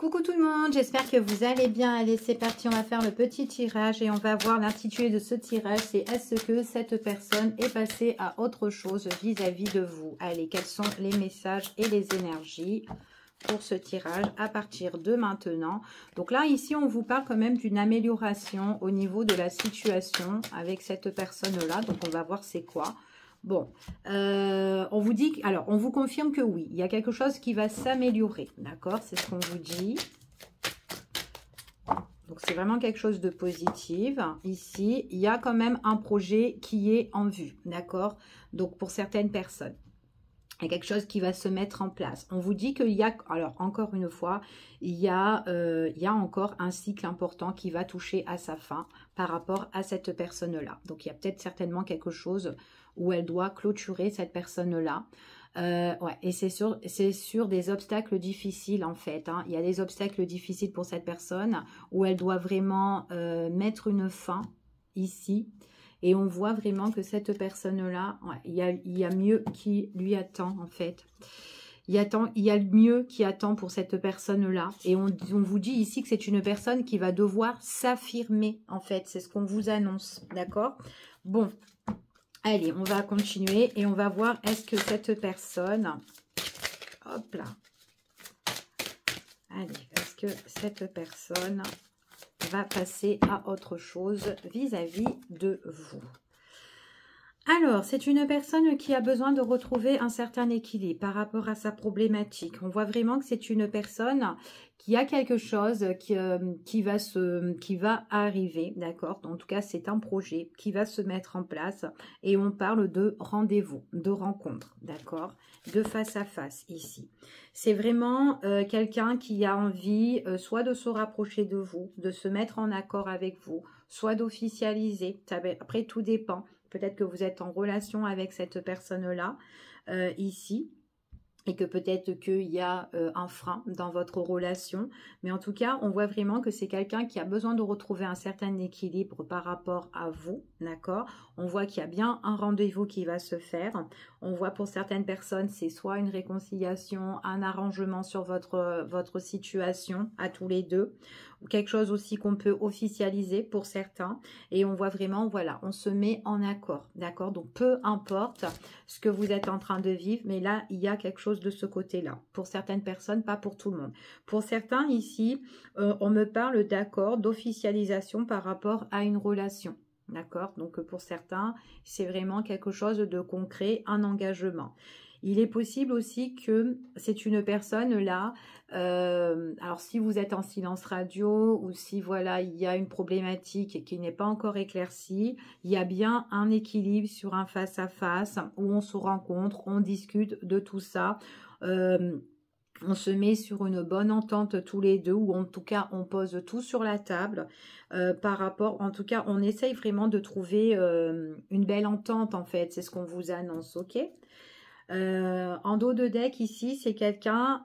Coucou tout le monde, j'espère que vous allez bien. Allez, c'est parti, on va faire le petit tirage et on va voir l'intitulé de ce tirage. C'est est-ce que cette personne est passée à autre chose vis-à-vis de vous? Allez, quels sont les messages et les énergies pour ce tirage à partir de maintenant? Donc là, ici, on vous parle quand même d'une amélioration au niveau de la situation avec cette personne-là. Donc, on va voir c'est quoi. Bon, on vous dit, alors on vous confirme que oui, il y a quelque chose qui va s'améliorer, d'accord? C'est ce qu'on vous dit. Donc c'est vraiment quelque chose de positif. Ici, il y a quand même un projet qui est en vue, d'accord? Donc pour certaines personnes, il y a quelque chose qui va se mettre en place. On vous dit qu'il y a, alors encore une fois, il y a encore un cycle important qui va toucher à sa fin par rapport à cette personne-là. Donc il y a peut-être certainement quelque chose où elle doit clôturer cette personne-là. Ouais, et c'est sur des obstacles difficiles en fait. Hein. Il y a des obstacles difficiles pour cette personne où elle doit vraiment mettre une fin ici. Et on voit vraiment que cette personne-là, ouais, il y a mieux qui lui attend en fait. Il y a mieux qui attend pour cette personne-là. Et on vous dit ici que c'est une personne qui va devoir s'affirmer en fait. C'est ce qu'on vous annonce, d'accord? Bon. Allez, on va continuer et on va voir est-ce que cette personne, hop là, allez, est-ce que cette personne va passer à autre chose vis-à-vis de vous? Alors, c'est une personne qui a besoin de retrouver un certain équilibre par rapport à sa problématique. On voit vraiment que c'est une personne qui a quelque chose qui va arriver, d'accord? En tout cas, c'est un projet qui va se mettre en place et on parle de rendez-vous, de rencontre, d'accord? De face à face ici. C'est vraiment quelqu'un qui a envie soit de se rapprocher de vous, de se mettre en accord avec vous, soit d'officialiser. Après, tout dépend. Peut-être que vous êtes en relation avec cette personne-là, ici, et que peut-être qu'il y a un frein dans votre relation. Mais en tout cas, on voit vraiment que c'est quelqu'un qui a besoin de retrouver un certain équilibre par rapport à vous, d'accord? On voit qu'il y a bien un rendez-vous qui va se faire. On voit pour certaines personnes, c'est soit une réconciliation, un arrangement sur votre situation à tous les deux, ou quelque chose aussi qu'on peut officialiser pour certains. Et on voit vraiment, voilà, on se met en accord, d'accord? Donc, peu importe ce que vous êtes en train de vivre, mais là, il y a quelque chose de ce côté-là. Pour certaines personnes, pas pour tout le monde. Pour certains, ici, on me parle d'accord, d'officialisation par rapport à une relation. D'accord? Donc, pour certains, c'est vraiment quelque chose de concret, un engagement. Il est possible aussi que c'est une personne là, alors si vous êtes en silence radio ou si voilà, il y a une problématique qui n'est pas encore éclaircie, il y a bien un équilibre sur un face-à-face où on se rencontre, on discute de tout ça. On se met sur une bonne entente tous les deux, ou en tout cas on pose tout sur la table par rapport, en tout cas on essaye vraiment de trouver une belle entente en fait, c'est ce qu'on vous annonce, ok? En dos de deck ici, c'est quelqu'un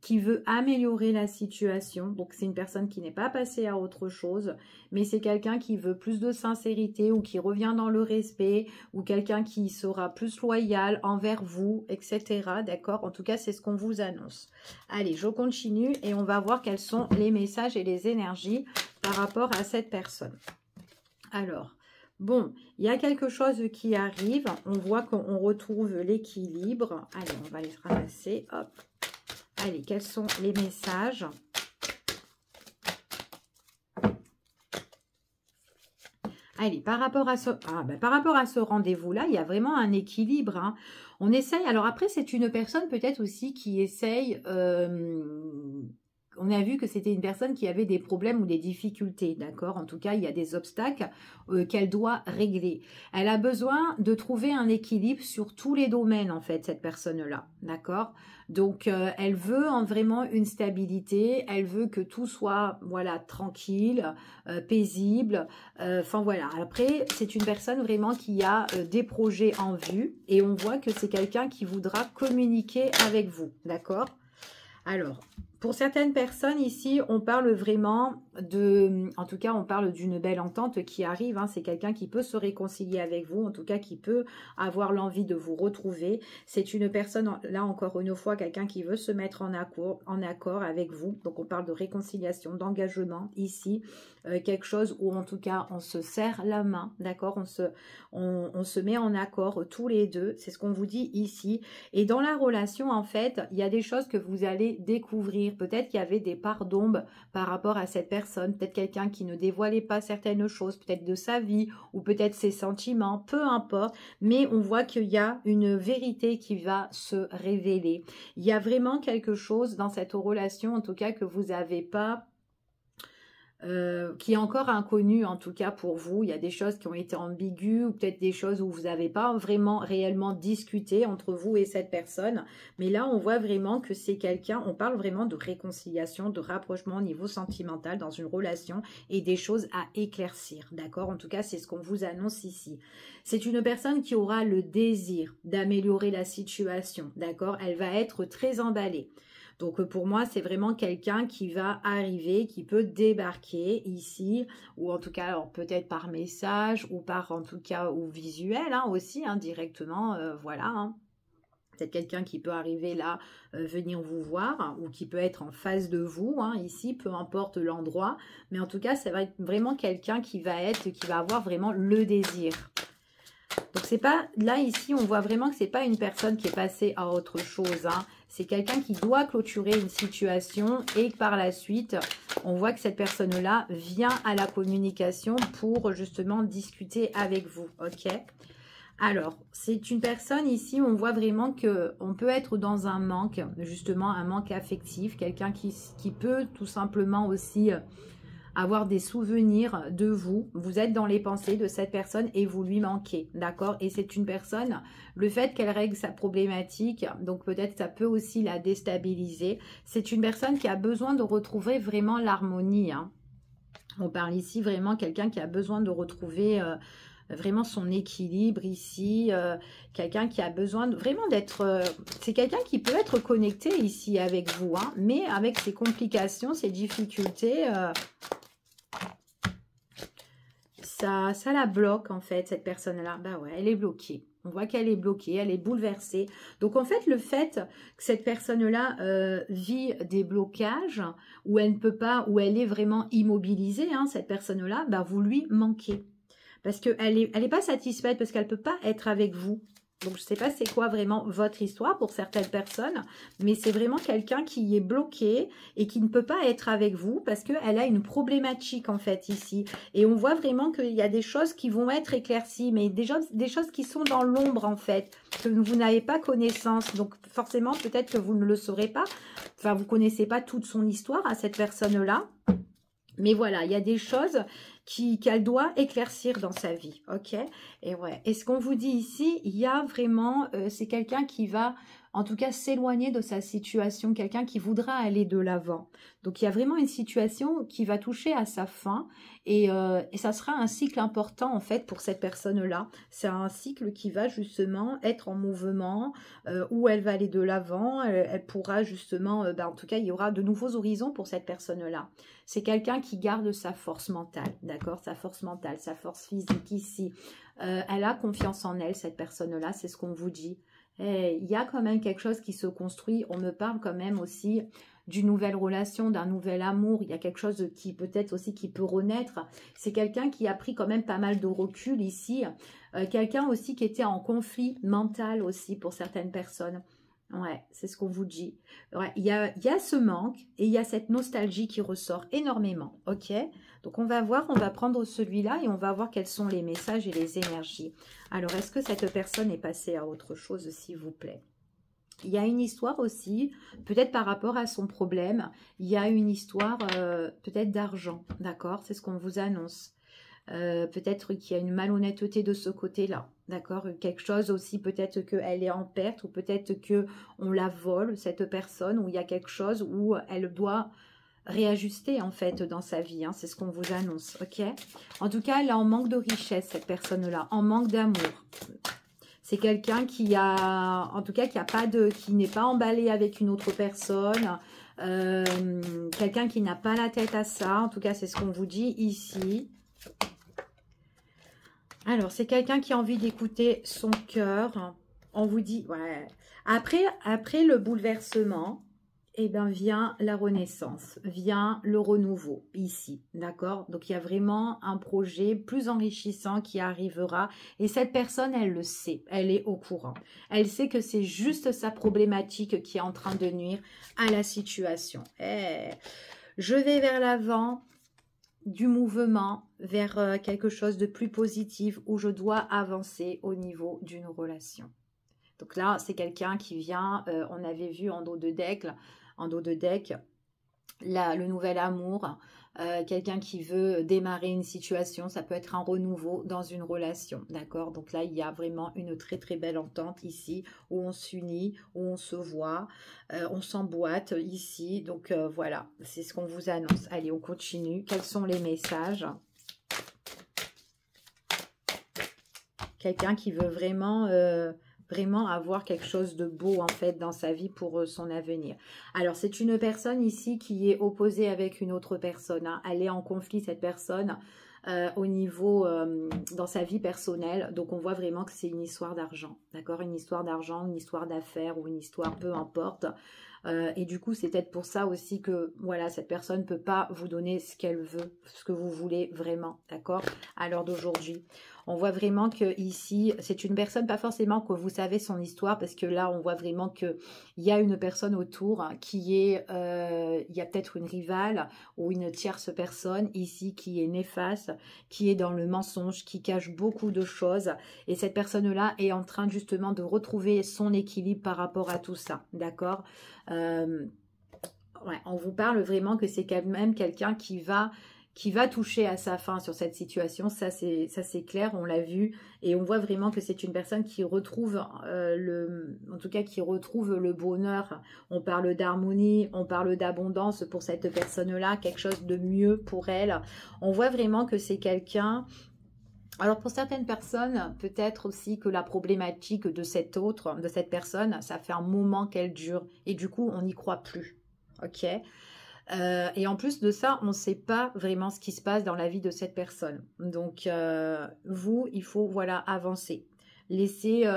qui veut améliorer la situation. Donc, c'est une personne qui n'est pas passée à autre chose, mais c'est quelqu'un qui veut plus de sincérité ou qui revient dans le respect ou quelqu'un qui sera plus loyal envers vous, etc. D'accord? En tout cas, c'est ce qu'on vous annonce. Allez, je continue et on va voir quels sont les messages et les énergies par rapport à cette personne. Alors, bon, il y a quelque chose qui arrive. On voit qu'on retrouve l'équilibre. Allez, on va les ramasser. Hop. Allez, quels sont les messages? Allez, par rapport à ce rendez-vous-là, il y a vraiment un équilibre. Hein. On essaye. Alors après, c'est une personne peut-être aussi qui essaye... on a vu que c'était une personne qui avait des problèmes ou des difficultés, d'accord? En tout cas, il y a des obstacles qu'elle doit régler. Elle a besoin de trouver un équilibre sur tous les domaines, en fait, cette personne-là, d'accord? Donc, elle veut vraiment une stabilité, elle veut que tout soit, voilà, tranquille, paisible. Enfin, voilà. Après, c'est une personne vraiment qui a des projets en vue et on voit que c'est quelqu'un qui voudra communiquer avec vous, d'accord? Alors... Pour certaines personnes ici, on parle vraiment de, en tout cas, on parle d'une belle entente qui arrive. Hein. C'est quelqu'un qui peut se réconcilier avec vous, en tout cas qui peut avoir l'envie de vous retrouver. C'est une personne, là encore une fois, quelqu'un qui veut se mettre en accord avec vous. Donc on parle de réconciliation, d'engagement ici. Quelque chose où en tout cas on se serre la main, d'accord, on se met en accord tous les deux, c'est ce qu'on vous dit ici. Et dans la relation, en fait, il y a des choses que vous allez découvrir. Peut-être qu'il y avait des parts d'ombre par rapport à cette personne, peut-être quelqu'un qui ne dévoilait pas certaines choses, peut-être de sa vie, ou peut-être ses sentiments, peu importe, mais on voit qu'il y a une vérité qui va se révéler. Il y a vraiment quelque chose dans cette relation, en tout cas, que vous n'avez pas... qui est encore inconnu en tout cas pour vous. Il y a des choses qui ont été ambiguës ou peut-être des choses où vous n'avez pas vraiment réellement discuté entre vous et cette personne. Mais là, on voit vraiment que c'est quelqu'un, on parle vraiment de réconciliation, de rapprochement au niveau sentimental dans une relation et des choses à éclaircir. D'accord? En tout cas, c'est ce qu'on vous annonce ici. C'est une personne qui aura le désir d'améliorer la situation. D'accord? Elle va être très emballée. Donc pour moi, c'est vraiment quelqu'un qui va arriver, qui peut débarquer ici, ou en tout cas, alors peut-être par message, ou par en tout cas, ou visuel hein, aussi, hein, directement, voilà. Hein. Peut-être quelqu'un qui peut arriver là, venir vous voir, hein, ou qui peut être en face de vous, hein, ici, peu importe l'endroit. Mais en tout cas, ça va être vraiment quelqu'un qui va avoir vraiment le désir. Donc c'est pas, là ici on voit vraiment que c'est pas une personne qui est passée à autre chose, hein. C'est quelqu'un qui doit clôturer une situation et par la suite on voit que cette personne-là vient à la communication pour justement discuter avec vous, ok? Alors, c'est une personne ici, on voit vraiment qu'on peut être dans un manque, justement un manque affectif, quelqu'un qui peut tout simplement aussi... avoir des souvenirs de vous, vous êtes dans les pensées de cette personne et vous lui manquez, d'accord? Et c'est une personne, le fait qu'elle règle sa problématique, donc peut-être ça peut aussi la déstabiliser, c'est une personne qui a besoin de retrouver vraiment l'harmonie, hein. On parle ici vraiment quelqu'un qui a besoin de retrouver... vraiment son équilibre ici, quelqu'un qui a besoin vraiment d'être, c'est quelqu'un qui peut être connecté ici avec vous, hein, mais avec ses complications, ses difficultés, ça la bloque en fait, cette personne-là. Bah ouais, elle est bloquée. On voit qu'elle est bloquée, elle est bouleversée. Donc en fait, le fait que cette personne-là vit des blocages, où elle ne peut pas, où elle est vraiment immobilisée, hein, cette personne-là, bah vous lui manquez. Parce qu'elle est pas satisfaite, parce qu'elle ne peut pas être avec vous. Donc, je ne sais pas c'est quoi vraiment votre histoire pour certaines personnes, mais c'est vraiment quelqu'un qui est bloqué et qui ne peut pas être avec vous parce qu'elle a une problématique en fait ici. Et on voit vraiment qu'il y a des choses qui vont être éclaircies, mais des choses qui sont dans l'ombre en fait, que vous n'avez pas connaissance. Donc, forcément, peut-être que vous ne le saurez pas. Enfin, vous ne connaissez pas toute son histoire à cette personne-là. Mais voilà, il y a des choses qu'elle doit éclaircir dans sa vie, ok? Et ouais, et ce qu'on vous dit ici, il y a vraiment, c'est quelqu'un qui va, en tout cas, s'éloigner de sa situation, quelqu'un qui voudra aller de l'avant. Donc, il y a vraiment une situation qui va toucher à sa fin et ça sera un cycle important, en fait, pour cette personne-là. C'est un cycle qui va justement être en mouvement, où elle va aller de l'avant, elle pourra justement, en tout cas, il y aura de nouveaux horizons pour cette personne-là. C'est quelqu'un qui garde sa force mentale, d'accord? Sa force mentale, sa force physique ici. Elle a confiance en elle, cette personne-là, c'est ce qu'on vous dit. Et il y a quand même quelque chose qui se construit. On me parle quand même aussi d'une nouvelle relation, d'un nouvel amour. Il y a quelque chose qui peut-être aussi qui peut renaître. C'est quelqu'un qui a pris quand même pas mal de recul ici. Quelqu'un aussi qui était en conflit mental aussi pour certaines personnes. Ouais, c'est ce qu'on vous dit. Ouais, il y a ce manque et il y a cette nostalgie qui ressort énormément, ok? Donc, on va voir, on va prendre celui-là et on va voir quels sont les messages et les énergies. Alors, est-ce que cette personne est passée à autre chose, s'il vous plaît? Il y a une histoire aussi, peut-être par rapport à son problème, il y a une histoire peut-être d'argent, d'accord? C'est ce qu'on vous annonce. Peut-être qu'il y a une malhonnêteté de ce côté-là, d'accord? Quelque chose aussi, peut-être qu'elle est en perte ou peut-être qu'on la vole, cette personne, ou il y a quelque chose où elle doit réajuster en fait dans sa vie, hein, c'est ce qu'on vous annonce, ok? En tout cas, elle est en manque de richesse, cette personne-là, en manque d'amour. C'est quelqu'un qui a, en tout cas, qui n'est pas emballé avec une autre personne, quelqu'un qui n'a pas la tête à ça. En tout cas, c'est ce qu'on vous dit ici. Alors, c'est quelqu'un qui a envie d'écouter son cœur. On vous dit, ouais. Après le bouleversement, eh bien, vient la renaissance, vient le renouveau ici, d'accord? Donc, il y a vraiment un projet plus enrichissant qui arrivera et cette personne, elle le sait, elle est au courant. Elle sait que c'est juste sa problématique qui est en train de nuire à la situation. Je vais vers l'avant, du mouvement vers quelque chose de plus positif où je dois avancer au niveau d'une relation. Donc là, c'est quelqu'un qui vient, on avait vu en dos de deck, le nouvel amour, quelqu'un qui veut démarrer une situation, ça peut être un renouveau dans une relation, d'accord? Donc là, il y a vraiment une très très belle entente ici, où on s'unit, où on se voit, on s'emboîte ici, donc voilà, c'est ce qu'on vous annonce. Allez, on continue. Quels sont les messages? Quelqu'un qui veut vraiment avoir quelque chose de beau en fait dans sa vie pour son avenir. Alors c'est une personne ici qui est opposée avec une autre personne, hein. Elle est en conflit cette personne au niveau dans sa vie personnelle, donc on voit vraiment que c'est une histoire d'argent, d'accord, une histoire d'argent, une histoire d'affaires ou une histoire peu importe. Et du coup c'est peut-être pour ça aussi que voilà, cette personne ne peut pas vous donner ce qu'elle veut, ce que vous voulez vraiment, d'accord, à l'heure d'aujourd'hui. On voit vraiment que ici, c'est une personne, pas forcément que vous savez son histoire, parce que là, on voit vraiment qu'il y a une personne autour qui est, il y a peut-être une rivale ou une tierce personne ici qui est néfaste, qui est dans le mensonge, qui cache beaucoup de choses. Et cette personne-là est en train justement de retrouver son équilibre par rapport à tout ça, d'accord? Ouais, on vous parle vraiment que c'est quand même quelqu'un qui va toucher à sa fin sur cette situation, ça c'est clair, on l'a vu, et on voit vraiment que c'est une personne qui retrouve en tout cas qui retrouve le bonheur. On parle d'harmonie, on parle d'abondance pour cette personne-là, quelque chose de mieux pour elle. On voit vraiment que c'est quelqu'un. Alors pour certaines personnes, peut-être aussi que la problématique de cette personne, ça fait un moment qu'elle dure, et du coup on n'y croit plus, ok? Et en plus de ça, on ne sait pas vraiment ce qui se passe dans la vie de cette personne. Donc, vous, il faut voilà, avancer. Laissez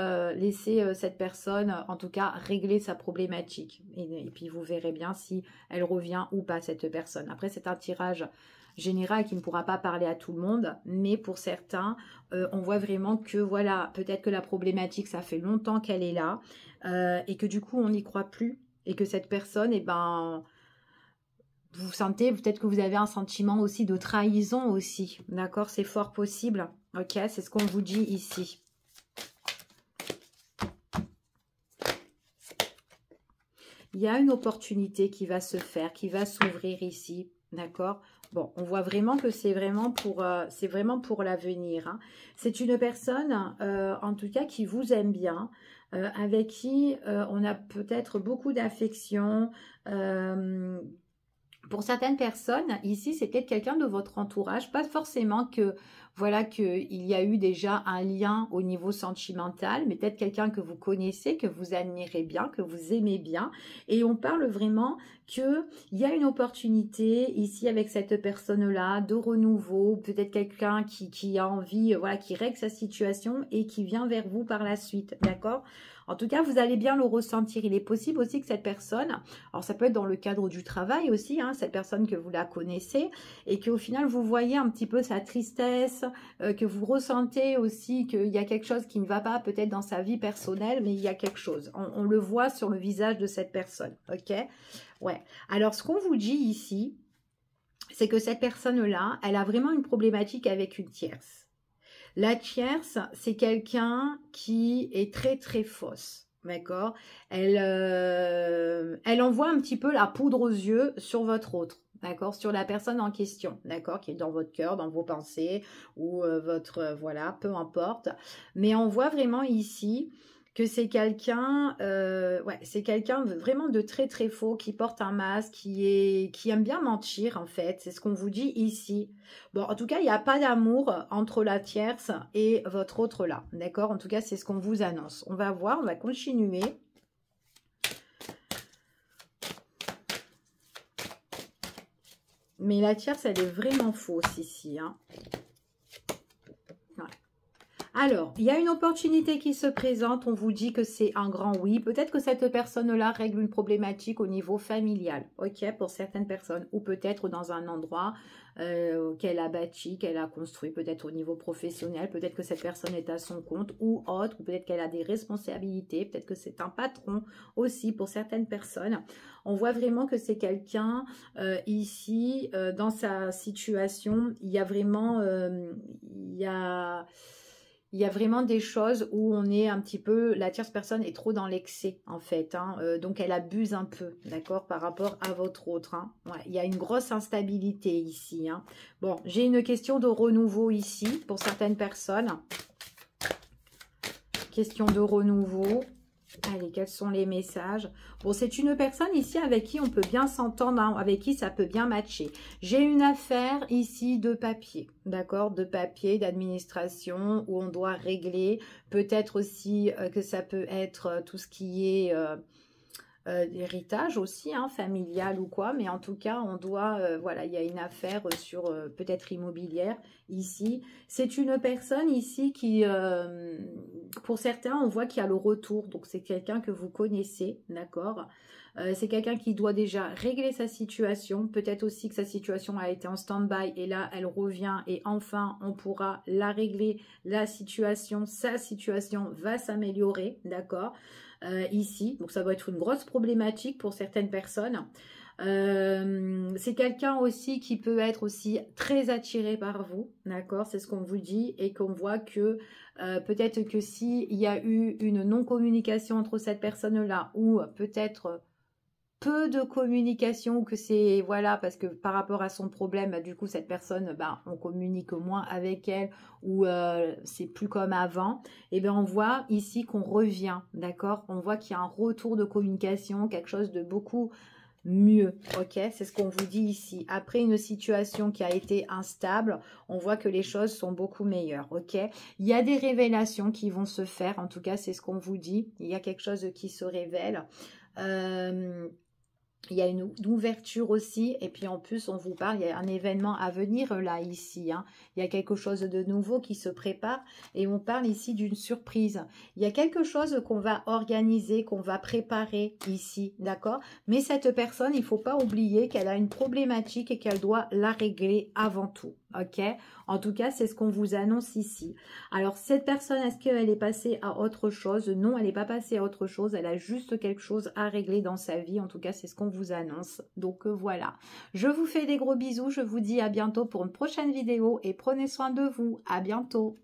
cette personne, en tout cas, régler sa problématique. Et puis, vous verrez bien si elle revient ou pas, cette personne. Après, c'est un tirage général qui ne pourra pas parler à tout le monde. Mais pour certains, on voit vraiment que, voilà, peut-être que la problématique, ça fait longtemps qu'elle est là. Et que du coup, on n'y croit plus. Et que cette personne, eh ben... vous sentez, peut-être que vous avez un sentiment aussi de trahison aussi, d'accord? C'est fort possible, ok? C'est ce qu'on vous dit ici. Il y a une opportunité qui va se faire, qui va s'ouvrir ici, d'accord? Bon, on voit vraiment que c'est vraiment pour l'avenir, hein. C'est une personne, en tout cas, qui vous aime bien, avec qui on a peut-être beaucoup d'affection, pour certaines personnes, ici, c'est peut-être quelqu'un de votre entourage, pas forcément que, voilà, qu'il y a eu déjà un lien au niveau sentimental, mais peut-être quelqu'un que vous connaissez, que vous admirez bien, que vous aimez bien. Et on parle vraiment qu'il y a une opportunité ici avec cette personne-là de renouveau, peut-être quelqu'un qui a envie, voilà, qui règle sa situation et qui vient vers vous par la suite, d'accord? En tout cas, vous allez bien le ressentir. Il est possible aussi que cette personne, alors ça peut être dans le cadre du travail aussi, hein, cette personne que vous la connaissez, et qu'au final, vous voyez un petit peu sa tristesse, que vous ressentez aussi qu'il y a quelque chose qui ne va pas peut-être dans sa vie personnelle, mais il y a quelque chose. On le voit sur le visage de cette personne, ok? Ouais. Alors, ce qu'on vous dit ici, c'est que cette personne-là, elle a vraiment une problématique avec une tierce. La tierce, c'est quelqu'un qui est très très fausse, d'accord? Elle envoie un petit peu la poudre aux yeux sur votre autre, d'accord? Sur la personne en question, d'accord? Qui est dans votre cœur, dans vos pensées, ou voilà, peu importe. Mais on voit vraiment ici que c'est quelqu'un, ouais, c'est quelqu'un vraiment de très très faux, qui porte un masque, qui aime bien mentir en fait, c'est ce qu'on vous dit ici. Bon, en tout cas, il n'y a pas d'amour entre la tierce et votre autre là, d'accord? En tout cas, c'est ce qu'on vous annonce. On va voir, on va continuer. Mais la tierce, elle est vraiment fausse ici. Hein. Ouais. Alors, il y a une opportunité qui se présente. On vous dit que c'est un grand oui. Peut-être que cette personne-là règle une problématique au niveau familial. Ok, pour certaines personnes. Ou peut-être dans un endroit qu'elle a bâti, qu'elle a construit. Peut-être au niveau professionnel. Peut-être que cette personne est à son compte ou autre. Ou peut-être qu'elle a des responsabilités. Peut-être que c'est un patron aussi pour certaines personnes. On voit vraiment que c'est quelqu'un ici, dans sa situation, il y a vraiment... il y a vraiment des choses où on est un petit peu, la tierce personne est trop dans l'excès en fait, hein, donc elle abuse un peu, d'accord, par rapport à votre autre. Hein. Ouais, il y a une grosse instabilité ici. Hein. Bon, j'ai une question de renouveau ici pour certaines personnes. Question de renouveau. Allez, quels sont les messages? Bon, c'est une personne ici avec qui on peut bien s'entendre, hein, avec qui ça peut bien matcher. J'ai une affaire ici de papier, d'accord? De papier, d'administration, où on doit régler. Peut-être aussi que ça peut être tout ce qui est... héritage aussi, hein, familial ou quoi, mais en tout cas, on doit, voilà, il y a une affaire sur peut-être immobilière ici. C'est une personne ici qui, pour certains, on voit qu'il y a le retour, donc c'est quelqu'un que vous connaissez, d'accord? C'est quelqu'un qui doit déjà régler sa situation, peut-être aussi que sa situation a été en stand-by et là, elle revient et enfin, on pourra la régler, la situation, sa situation va s'améliorer, d'accord? Ici, donc ça va être une grosse problématique pour certaines personnes. C'est quelqu'un aussi qui peut être aussi très attiré par vous, d'accord, c'est ce qu'on vous dit, et qu'on voit que peut-être que s'il y a eu une non-communication entre cette personne-là, ou peut-être peu de communication, que c'est, voilà, parce que par rapport à son problème, bah, du coup, cette personne, bah, on communique moins avec elle, ou c'est plus comme avant, et bien on voit ici qu'on revient, d'accord? On voit qu'il y a un retour de communication, quelque chose de beaucoup mieux, ok? C'est ce qu'on vous dit ici. Après une situation qui a été instable, on voit que les choses sont beaucoup meilleures, ok? Il y a des révélations qui vont se faire, en tout cas, c'est ce qu'on vous dit. Il y a quelque chose qui se révèle. Il y a une ouverture aussi, et puis en plus on vous parle, il y a un événement à venir là ici, hein. Il y a quelque chose de nouveau qui se prépare, et on parle ici d'une surprise. Il y a quelque chose qu'on va organiser, qu'on va préparer ici, d'accord? Mais cette personne, il ne faut pas oublier qu'elle a une problématique et qu'elle doit la régler avant tout, ok? En tout cas, c'est ce qu'on vous annonce ici. Alors cette personne, est-ce qu'elle est passée à autre chose? Non, elle n'est pas passée à autre chose, elle a juste quelque chose à régler dans sa vie, en tout cas c'est ce qu'on vous annonce. Donc voilà, je vous fais des gros bisous, je vous dis à bientôt pour une prochaine vidéo et prenez soin de vous, à bientôt.